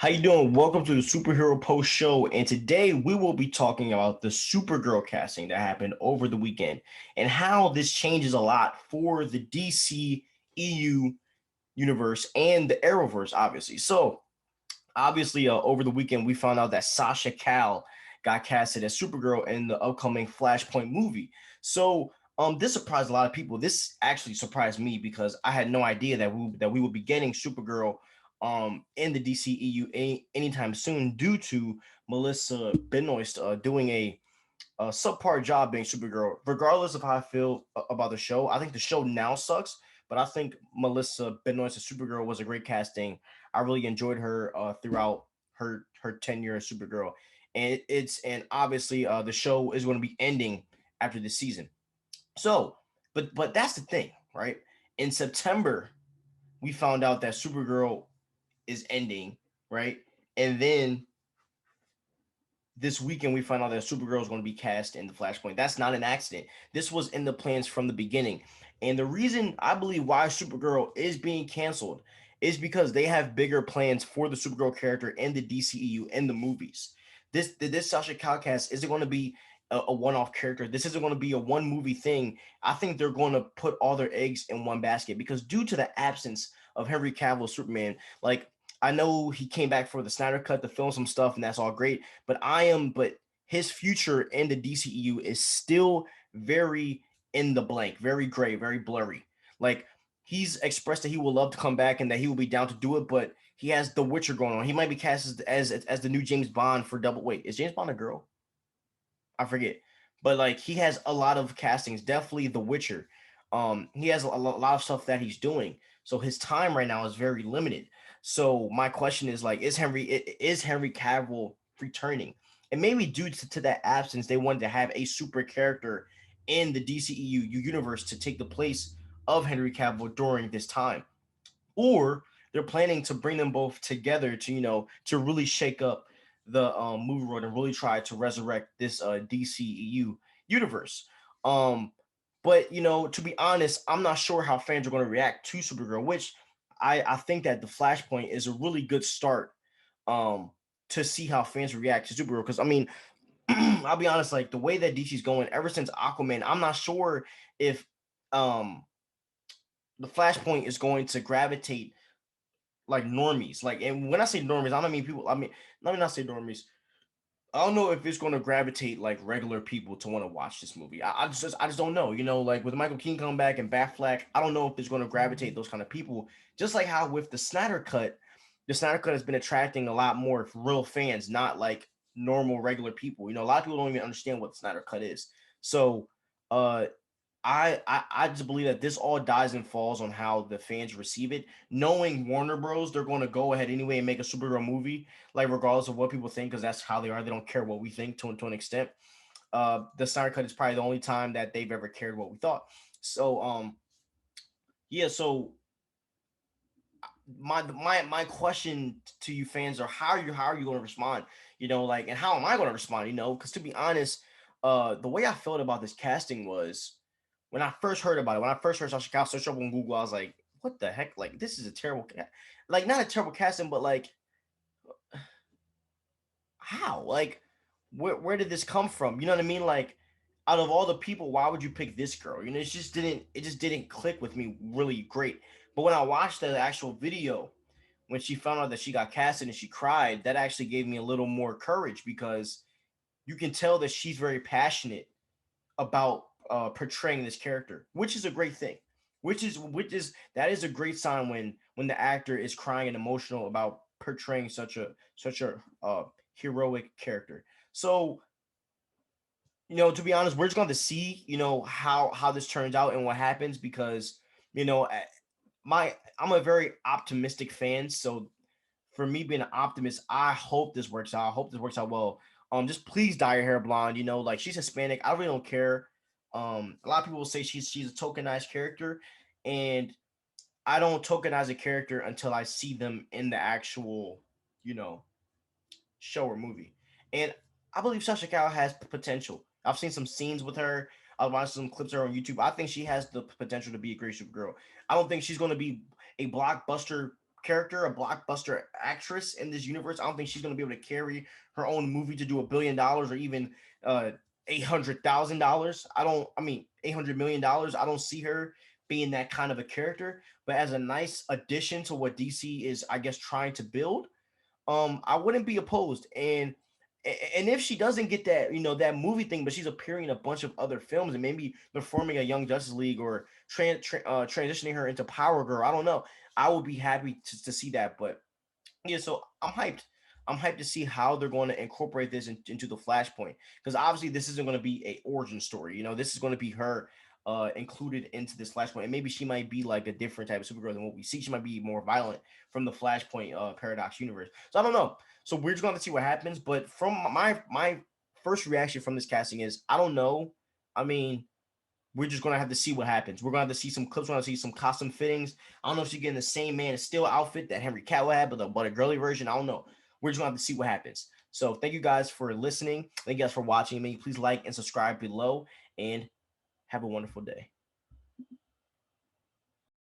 How you doing? Welcome to the Superhero Post Show, and today we will be talking about the Supergirl casting that happened over the weekend and how this changes a lot for the DCEU universe and the Arrowverse, obviously. Obviously, over the weekend we found out that Sasha Calle got casted as Supergirl in the upcoming Flashpoint movie. This surprised a lot of people. This actually surprised me because I had no idea that we would be getting Supergirl in the DCEU anytime soon due to Melissa Benoist doing a subpar job being Supergirl. Regardless of how I feel about the show, I think the show now sucks. But I think Melissa Benoist as Supergirl was a great casting. I really enjoyed her throughout her tenure as Supergirl, and obviously the show is going to be ending after this season. So, but that's the thing, right? In September, we found out that Supergirl is ending, right? And then this weekend we find out that Supergirl is going to be cast in the Flashpoint. That's not an accident. This was in the plans from the beginning. And the reason I believe why Supergirl is being canceled is because they have bigger plans for the Supergirl character in the DCEU in the movies. This Sasha Calle cast isn't going to be a one-off character. This isn't going to be a one movie thing. I think they're going to put all their eggs in one basket because due to the absence of Henry Cavill Superman, like I know he came back for the Snyder Cut to film some stuff, and that's all great. But his future in the DCEU is still very in the blank, very gray, very blurry. Like he's expressed that he would love to come back and that he will be down to do it, but he has The Witcher going on. He might be cast as the new James Bond for double. Wait, is James Bond a girl? I forget, but like he has a lot of castings. Definitely The Witcher. He has a lot of stuff that he's doing. So his time right now is very limited. So my question is like, is Henry Cavill returning? And maybe due to that absence, they wanted to have a super character in the DCEU universe to take the place of Henry Cavill during this time, or they're planning to bring them both together to to really shake up the movie world and really try to resurrect this DCEU universe. Um, but to be honest, I'm not sure how fans are going to react to Supergirl, which I think that the Flashpoint is a really good start to see how fans react to Supergirl. Because I mean, I'll be honest, like the way that DC's going ever since Aquaman, I'm not sure if um the Flashpoint is going to gravitate like normies. Like, and when I say normies, I don't mean people. I mean, let me not say normies. I don't know if it's going to gravitate like regular people to want to watch this movie. I just don't know. Like with Michael Keaton coming back and Batfleck, I don't know if it's going to gravitate those kind of people. Just like how with the Snyder Cut has been attracting a lot more real fans, not like normal regular people. A lot of people don't even understand what the Snyder Cut is. So, uh, I just believe that this all dies and falls on how the fans receive it. Knowing Warner Bros, they're going to go ahead anyway and make a Supergirl movie, like regardless of what people think, because that's how they are. They don't care what we think to an extent. The Snyder Cut is probably the only time that they've ever cared what we thought. Yeah. So my question to you fans are how are you going to respond? Like, and how am I going to respond? Because to be honest, the way I felt about this casting was when I first heard about it, when I first heard Sasha Calle search up on Google, I was like, what the heck? Like, this is a terrible, like, not a terrible casting, but like, how? Like, where did this come from? You know what I mean? Like, out of all the people, why would you pick this girl? It just didn't click with me really great. But when I watched the actual video, when she found out that she got casted and she cried, that actually gave me a little more courage because you can tell that she's very passionate about portraying this character, which is a great thing. Which is that is a great sign when the actor is crying and emotional about portraying such a heroic character. So to be honest, we're just going to see how this turns out and what happens because you know I'm a very optimistic fan. So for me being an optimist, I hope this works out. I hope this works out well. Just please dye your hair blonde. Like she's Hispanic. I really don't care. A lot of people will say she's a tokenized character, and I don't tokenize a character until I see them in the actual, you know, show or movie. And I believe Sasha Calle has potential. I've seen some scenes with her. I've watched some clips of her on YouTube. I think she has the potential to be a great Supergirl. I don't think she's going to be a blockbuster character, a blockbuster actress in this universe. I don't think she's going to be able to carry her own movie to do $1 billion or even $800,000. I mean, $800 million. I don't see her being that kind of a character. But as a nice addition to what DC is, I guess, trying to build, I wouldn't be opposed. And if she doesn't get that, that movie thing, but she's appearing in a bunch of other films, and maybe they're forming a Young Justice League or transitioning her into Power Girl, I don't know. I would be happy to see that. But yeah, so I'm hyped. I'm hyped to see how they're going to incorporate this into the Flashpoint, because obviously this isn't going to be a origin story. This is going to be her included into this Flashpoint, and maybe she might be like a different type of Supergirl than what we see. She might be more violent from the Flashpoint paradox universe. So I don't know. So we're just going to see what happens. But from my first reaction from this casting is I don't know. I mean, we're just gonna have to see what happens. We're gonna have to see some clips. We're gonna see some costume fittings. I don't know if she's getting the same Man of Steel outfit that Henry Cavill had, but a girly version. I don't know. We're just gonna have to see what happens. So thank you guys for listening. Thank you guys for watching. May you please like and subscribe below, and have a wonderful day.